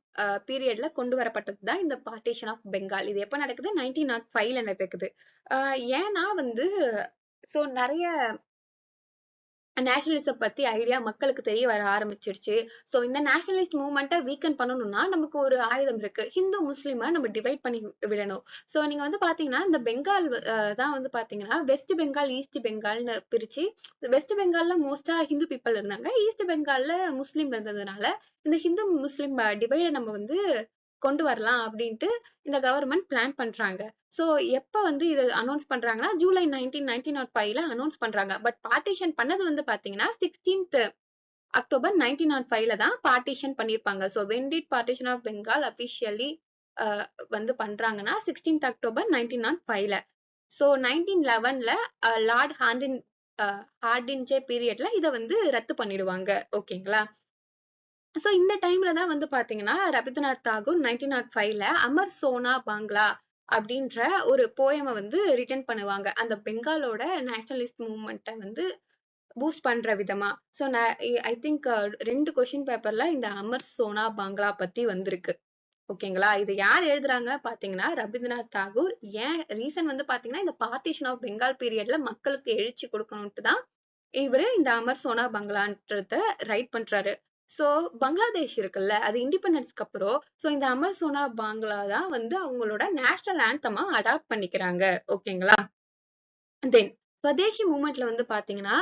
[SPEAKER 1] பீரியட்ல கொண்டு வரப்பட்டதுதான் இந்த பார்ட்டிஷன் ஆஃப் பெங்கால். இது எப்ப நடக்குது? 1905ல நடக்குது. ஏன்னா வந்து சோ நிறைய நேஷனலிசம் பத்தி ஐடியா மக்களுக்கு தெரிய வர ஆரம்பிச்சிருச்சு. சோ இந்த நேஷனலிஸ்ட் மூவ்மெண்ட்டை வீக்கன் பண்ணணும்னா நமக்கு ஒரு ஆயுதம் இருக்கு. ஹிந்து முஸ்லிமை நம்ம டிவைட் பண்ணி விடணும். சோ நீங்க வந்து பாத்தீங்கன்னா இந்த பெங்கால் தான் வந்து பாத்தீங்கன்னா வெஸ்ட் பெங்கால், ஈஸ்ட் பெங்கால்னு பிரிச்சு, வெஸ்ட் பெங்கால்ல மோஸ்டா ஹிந்து பீப்புள் இருந்தாங்க, ஈஸ்ட் பெங்கால்ல முஸ்லிம் இருந்ததுனால இந்த ஹிந்து முஸ்லிம் டிவைட நம்ம வந்து கொண்டு வரலாம் அப்படின்ட்டு இந்த கவர்மெண்ட் பிளான் பண்றாங்க. சோ எப்ப வந்து இது அனௌன்ஸ் பண்றாங்கன்னா ஜூலை 1905ல அனௌன்ஸ் பண்றாங்க. பட் பார்ட்டிஷன் பண்ணது வந்து பாத்தீங்கன்னா 16th அக்டோபர் 1905ல தான் பார்ட்டிஷன் பண்ணிருப்பாங்க. So when did partition of Bengal officially வந்து பண்றாங்கன்னா 16th அக்டோபர் 1905ல. சோ 1911ல லார்ட் ஹார்டின்ஜே பீரியட்ல இத வந்து ரத்து பண்ணிடுவாங்க. ஓகேங்களா? சோ இந்த டைம்ல தான் வந்து பாத்தீங்கன்னா ரவீந்திரநாத் தாகூர் 1905ல அமர் சோனா பாங்லா அப்படின்ற ஒரு போயமை வந்து ரிட்டன் பண்ணுவாங்க, அந்த பெங்காலோட நேஷனலிஸ்ட் மூவ்மெண்ட்டை வந்து பூஸ்ட் பண்ற விதமா. சோ ஐ திங்க் 2 கொஸ்டின் பேப்பர்ல இந்த அமர் சோனா பாங்லா பத்தி வந்திருக்கு. ஓகேங்களா? இது யார் எழுதுறாங்க பாத்தீங்கன்னா ரவீந்திரநாத் தாகூர். ஏன் ரீசன் வந்து பாத்தீங்கன்னா இந்த பார்ட்டிஷன் ஆஃப் பெங்கால் பீரியட்ல மக்களுக்கு எழுச்சி கொடுக்கணும்ட்டு தான் இவரு இந்த அமர் சோனா பங்களான்றத ரைட் பண்றாரு. சோ பங்களாதேஷ் இருக்குல்ல, அது இண்டிபெண்டன்ஸ்க்கு அப்புறம் சோ இந்த அமர் சோனா பாங்லா தான் வந்து அவங்களோட நேஷனல் ஆந்தமா அடாப்ட் பண்ணிக்கிறாங்க. ஓகேங்களா? தென் ஸ்வதேசி மூவ்மெண்ட்ல வந்து பாத்தீங்கன்னா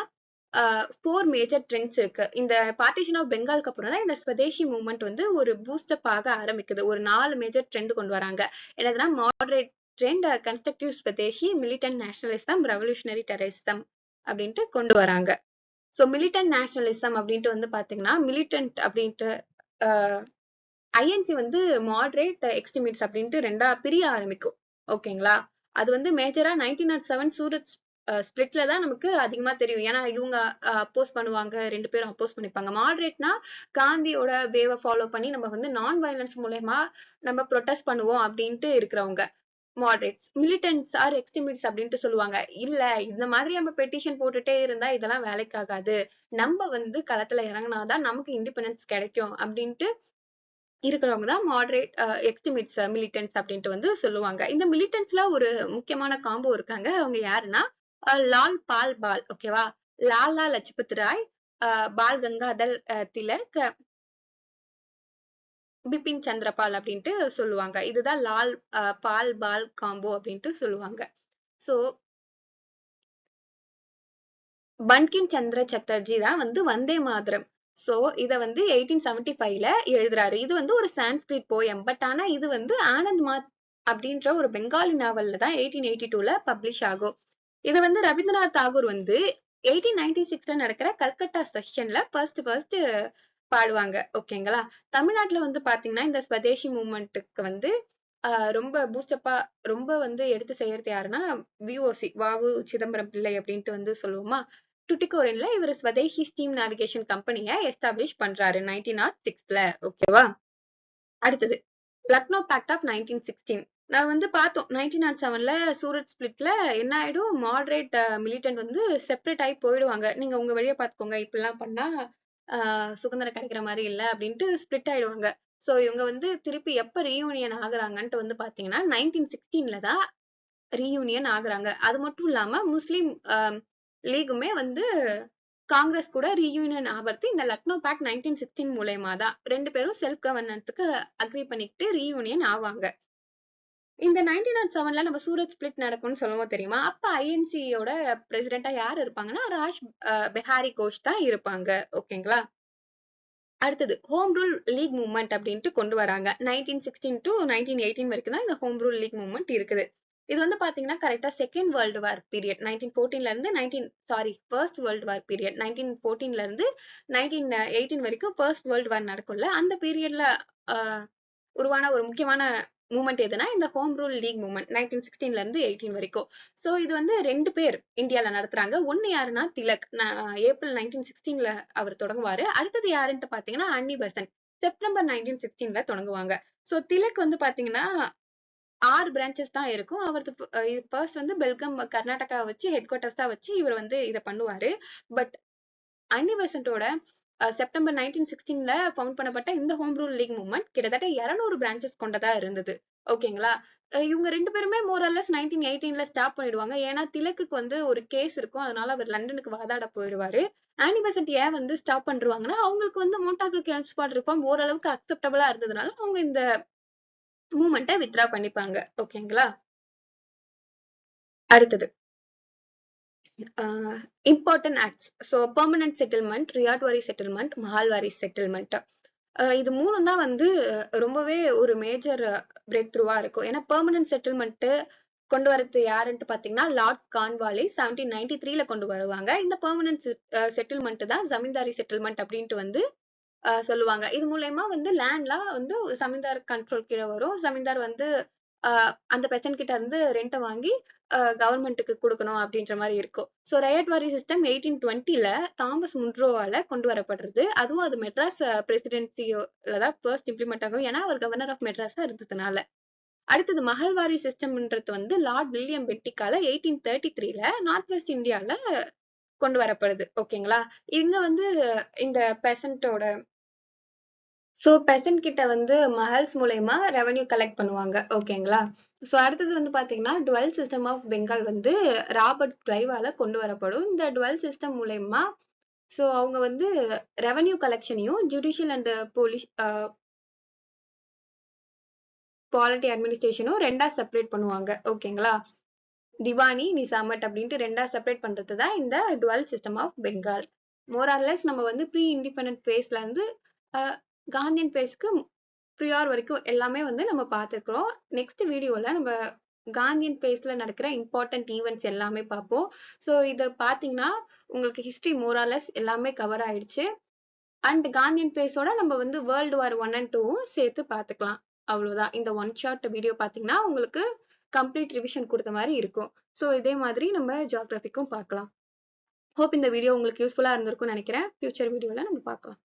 [SPEAKER 1] 4 மேஜர் ட்ரெண்ட்ஸ் இருக்கு. இந்த பார்ட்டிஷன் ஆஃப் பெங்காலுக்கு அப்புறம் தான் இந்த ஸ்வதேசி மூவ்மெண்ட் வந்து ஒரு பூஸ்டப் ஆக ஆரம்பிக்குது. ஒரு 4 மேஜர் ட்ரெண்ட் கொண்டு வராங்க. என்னதுன்னா moderate trend, constructive Swadeshi, militant nationalism, revolutionary terrorism அப்படின்ட்டு கொண்டு வராங்க. சோ மிலிட்டன்ட் நேஷனலிசம் அப்படின்ட்டு வந்து பாத்தீங்கன்னா மிலிட்டன்ட் அப்படின்ட்டு ஐஎன்சி வந்து மாடரேட் எக்ஸ்ட்ரீமிஸ்ட் அப்படின்ட்டு 2ஆ பிரிய ஆரம்பிக்கும். ஓகேங்களா? அது வந்து மேஜரா 1907 சூரத் ஸ்பிளிட்ல தான் நமக்கு அதிகமா தெரியும். ஏன்னா இவங்க அப்போஸ் பண்ணுவாங்க, 2 பேரும் அப்போஸ் பண்ணிப்பாங்க. மாடரேட்னா காந்தியோட வேவை ஃபாலோ பண்ணி நம்ம வந்து நான் வயலன்ஸ் மூலயமா நம்ம ப்ரொடெஸ்ட் பண்ணுவோம் அப்படின்ட்டு இருக்கிறவங்க. மாடரேட்ஸ், மிலிட்டன்ட்ஸ் ஆர் எக்ஸ்ட்ரீமிஸ்ட்ஸ் அப்படின்ட்டு சொல்லுவாங்க. இல்ல இந்த மாதிரி நம்ம பெட்டிஷன் போட்டுட்டே இருந்தா இதெல்லாம் வேலைக்கு ஆகாது. நம்ம வந்து களத்துல இறங்குனாதான் நமக்கு இண்டிபெண்டன்ஸ் கிடைக்கும் அப்படின்ட்டு இருக்கிறவங்க தான் மாடரேட் எக்ஸ்ட்ரீமிஸ்ட்ஸ், மிலிட்டன்ட்ஸ் அப்படின்ட்டு வந்து சொல்லுவாங்க. இந்த மிலிட்டன்ட்ஸ்ல ஒரு முக்கியமான காம்போ இருக்காங்க. அவங்க யாருன்னா லால் பால் பால். ஓகேவா? லாலா லஜ்பத் ராய், பால் கங்காதர் திலக், பிபின் சந்திரபால் அப்படின்ட்டு சொல்லுவாங்க. இதுதான் லால் பால் பால் காம்போ அப்படின்ட்டு சொல்லுவாங்க. சோ பன்கிம் சந்திர சட்டர்ஜி தான் வந்து வந்தே மாதரம். சோ இத வந்து 1875ல எழுதுறாரு. இது வந்து ஒரு சான்ஸ்கிரிட் போயம். பட் ஆனா இது வந்து ஆனந்த் மாத் அப்படின்ற ஒரு பெங்காலி நாவல்ல தான் 1882ல பப்ளிஷ் ஆகும். இத வந்து ரவீந்திரநாத் தாகூர் வந்து 1896ல நடக்கிற கல்கத்தா செஷன்ல ஃபர்ஸ்ட் பாடுவாங்க. ஓகேங்களா? தமிழ்நாட்டுல வந்து பாத்தீங்கன்னா இந்த ஸ்வதேசி மூவ்மெண்ட்டுக்கு வந்து ரொம்ப பூஸ்டப்பா ரொம்ப வந்து எடுத்து செய்யறது யாருன்னா விஓசி வாவு சிதம்பரம் பிள்ளை அப்படின்ட்டு வந்து சொல்லுவோமா. டுட்டிகோரின்ல இவர் ஸ்வதேசி ஸ்டீம் நேவிகேஷன் கம்பெனியை எஸ்டாப்ளிஷ் பண்றாரு 1906ல. ஓகேவா? அடுத்தது லக்னோ பேக்ட் ஆஃப் 1916. நான் வந்து பார்த்தோம் 1907ல சூரத் ஸ்பிளிட்ல என்ன ஆயிடும், மாடரேட் மிலிட்டன்ட் வந்து செப்பரேட் ஆகி போயிடுவாங்க. நீங்க உங்க வழியை பார்த்துக்கோங்க, இப்படிலாம் பண்ணா சுதந்திரம் கிடைக்கிற மாதிரி இல்ல அப்படின்ட்டு ஸ்பிளிட் ஆயிடுவாங்க. சோ இவங்க வந்து திருப்பி எப்ப ரீயூனியன் ஆகுறாங்கன்ட்டு வந்து பாத்தீங்கன்னா 1916ல தான் ரீயூனியன் ஆகுறாங்க. அது மட்டும் இல்லாம முஸ்லிம் லீகுமே வந்து காங்கிரஸ் கூட ரீயூனியன் ஆகிறது இந்த லக்னோ பேக்ட் 1916 மூலயமா தான். 2 பேரும் செல்ஃப் கவர்னன்ஸ்க்கு அக்ரி பண்ணிக்கிட்டு ரீயூனியன் ஆவாங்க. இந்த 1907ல நம்ம சூரத் ஸ்பிளிட் நடக்கும்னு சொல்லுவோம் தெரியுமா? அப்ப ஐஎன்சியோட பிரசிடென்டா யார் இருப்பாங்கன்னா ராஜ் பெஹாரி கோஷ் தான் இருப்பாங்க. ஓகேங்களா? அடுத்தது ஹோம் ரூல் லீக் மூவ்மெண்ட் அப்படின்ட்டு கொண்டு வராங்க. 1916 டு 1918 வரைக்கும் தான் இந்த ஹோம் ரூல் லீக் மூவ்மெண்ட் இருக்குது. இது வந்து பாத்தீங்கன்னா கரெக்டா செகண்ட் வேர்ல்டு வார் பீரியட் 1914ல இருந்து ஃபர்ஸ்ட் வேர்ல்டு வார் பீரியட் 1914ல இருந்து 1918 வரைக்கும் ஃபர்ஸ்ட் வேர்ல்டு வார் நடக்கும்ல. அந்த பீரியட்ல உருவான ஒரு முக்கியமான மூமெண்ட் எதுனா இந்த ஹோம் ரூல் லீக் மூவ்மெண்ட் 1916ல இருந்து 18 வரைக்கும். சோ இது வந்து 2 பேர் இந்தியால நடத்துறாங்க. ஒண்ணு யாருன்னா திலக், ஏப்ரல் 1916ல அவர் தொடங்குவாரு. அடுத்தது யாருன்ட்டு பாத்தீங்கன்னா அன்னி பெசன்ட் செப்டம்பர் 1916ல தொடங்குவாங்க. சோ திலக் வந்து பாத்தீங்கன்னா 6 பிரான்ச்சஸ் தான் இருக்கும். அவரது ஃபர்ஸ்ட் வந்து பெல்கம் கர்நாடகா வச்சு ஹெட் குவார்டர்ஸ் தான் வச்சு இவர் வந்து இதை பண்ணுவாரு. பட் அன்னி பெசன்ட்டோட செப்டம்பர் 1916ல ஃபவுண்ட் பண்ணப்பட்ட இந்த ஹோம் ரூல் லீக் மூவ்மெண்ட் கிட்டத்தட்ட 200 பிரான்ச்சஸ் கொண்டதா இருந்தது. ஓகேங்களா? இவங்க 2 பேருமே மோரல்லஸ் 1918ல ஸ்டாப் பண்ணிடுவாங்க. ஏன்னா திலக்குக்கு வந்து ஒரு கேஸ் இருக்கும். அதனால அவர் லண்டனுக்கு வாதாட போயிடுவாரு. ஆனி பெசன்ட் ஏன் வந்து ஸ்டாப் பண்ணிருவாங்கன்னா அவங்களுக்கு வந்து மோட்டாக்கு கேம்ஸ்பாட் ரிஃபார்ம் ஓரளவுக்கு அக்செப்டபிளா இருந்ததுனால அவங்க இந்த மூவ்மெண்ட்டை வித்ரா பண்ணிப்பாங்க. ஓகேங்களா? அடுத்தது important acts. So permanent settlement, Ryotwari settlement, Mahalwari settlement. இது 3ம் தான் வந்து ரொம்பவே ஒரு மேஜர் பிரேக் த்ரூவா இருக்கும். ஏன்னா பெர்மனன்ட் செட்டில்மெண்ட் கொண்டு வரது யாருன்ட்டு பாத்தீங்கன்னா லார்ட் கார்ன்வாலிஸ் 1793ல கொண்டு வருவாங்க. இந்த பெர்மனன்ட் செட்டில்மெண்ட் தான் ஜமீன்தாரி செட்டில்மெண்ட் அப்படின்ட்டு வந்து சொல்லுவாங்க. இது மூலயமா வந்து லேண்ட்லாம் வந்து ஜமீன்தார் கண்ட்ரோல் கீழ வரும். ஜமீன்தார் வந்து அந்த பெசன்ட் கிட்ட இருந்து ரெண்ட வாங்கி கவர்மெண்ட்டுக்கு கொடுக்கணும் அப்படின்ற மாதிரி இருக்கும். ஸோ ரயட்வாரி சிஸ்டம் 1820ல தாமஸ் முன்ரோவால கொண்டு வரப்படுறது. அதுவும் அது மெட்ராஸ் பிரசிடென்சில தான் ஃபர்ஸ்ட் இம்ப்ளிமெண்ட் ஆகும். ஏன்னா அவர் கவர்னர் ஆஃப் மெட்ராஸா இருந்ததுனால. அடுத்தது மஹல்வாரி சிஸ்டம்ன்றது வந்து லார்ட் வில்லியம் பெட்டிக்கால 1833ல நார்த் வெஸ்ட் இந்தியால கொண்டு வரப்படுது. ஓகேங்களா? இங்க வந்து இந்த பெசன்ட்டோட பெசன்ட் கிட்ட வந்து மஹல்ஸ் மூலயமா ரெவன்யூ கலெக்ட் பண்ணுவாங்க. ஓகேங்களா? அடுத்தது வந்து பாத்தீங்கன்னா டுவெல் சிஸ்டம் ஆஃப் பெங்கால் வந்து ராபர்ட் கிளைவால கொண்டு வரப்படும். இந்த டுவெல் சிஸ்டம் மூலயமா அவங்க வந்து ரெவன்யூ கலெக்ஷனையும் ஜுடிஷியல் அண்ட் போலீஸ் பாலிட்டி அட்மினிஸ்ட்ரேஷனும் 2ஆ செப்பரேட் பண்ணுவாங்க. ஓகேங்களா? திவானி நிசாமட் அப்படின்ட்டு 2ஆ செப்பரேட் பண்றது தான் இந்த dual system of Bengal. More or less நம்ம வந்து ப்ரீ இண்டிபெண்டன்ட் பேஸ்ல இருந்து காந்தியன் பேஸ்க்கு ப்ரியார் வரைக்கும் எல்லாமே வந்து நம்ம பார்த்துருக்கிறோம். நெக்ஸ்ட் வீடியோல நம்ம காந்தியன் பேஸ்ல நடக்கிற இம்பார்ட்டன்ட் ஈவெண்ட்ஸ் எல்லாமே பார்ப்போம். இதை பார்த்தீங்கன்னா உங்களுக்கு ஹிஸ்டரி மோராலஸ் எல்லாமே கவர் ஆயிடுச்சு. அண்ட் காந்தியன் பேஸோட நம்ம வந்து வேர்ல்டு வார் 1 and 2 சேர்த்து பார்த்துக்கலாம். அவ்வளவுதான். இந்த ஒன் ஷார்ட் வீடியோ பார்த்தீங்கன்னா உங்களுக்கு கம்ப்ளீட் ரிவிஷன் கொடுத்த மாதிரி இருக்கும். இதே மாதிரி நம்ம ஜியோகிராஃபிக்கும் பார்க்கலாம். ஹோப் இந்த வீடியோ உங்களுக்கு யூஸ்ஃபுல்லா இருந்திருக்கும்னு நினைக்கிறேன். ஃபியூச்சர் வீடியோல நம்ம பார்க்கலாம்.